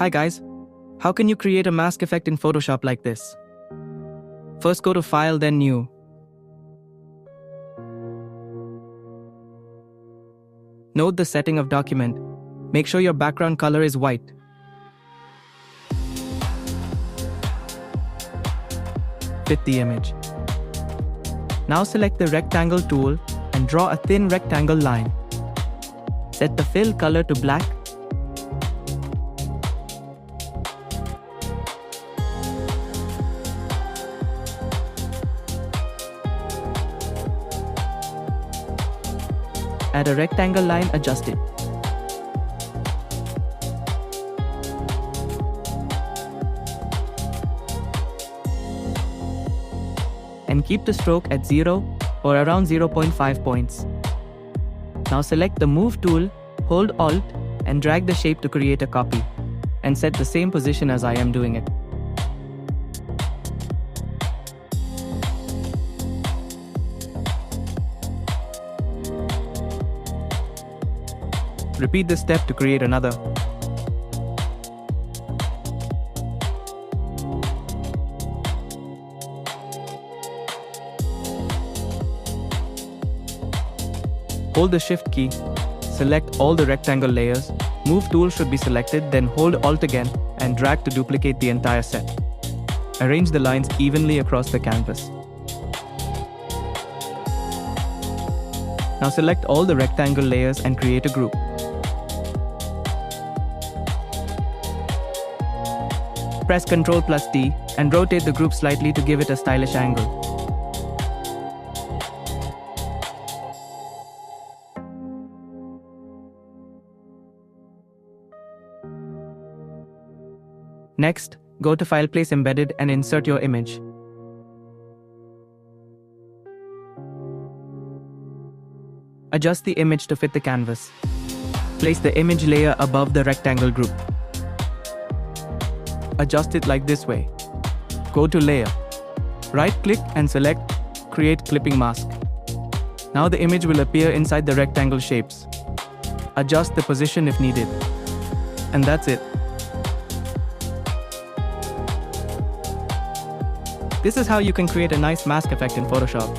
Hi guys, how can you create a mask effect in Photoshop like this? First go to File, then New. Note the setting of document. Make sure your background color is white. Fit the image. Now select the rectangle tool and draw a thin rectangle line. Set the fill color to black. Add a rectangle line, adjust it. And keep the stroke at 0 or around 0.5 points. Now select the Move tool, hold Alt, and drag the shape to create a copy. And set the same position as I am doing it. Repeat this step to create another. Hold the Shift key, select all the rectangle layers, Move tool should be selected, then hold Alt again and drag to duplicate the entire set. Arrange the lines evenly across the canvas. Now select all the rectangle layers and create a group. Press Ctrl+D and rotate the group slightly to give it a stylish angle. Next, go to File, Place Embedded and insert your image. Adjust the image to fit the canvas. Place the image layer above the rectangle group. Adjust it like this way. Go to Layer. Right-click and select Create Clipping Mask. Now the image will appear inside the rectangle shapes. Adjust the position if needed. And that's it. This is how you can create a nice mask effect in Photoshop.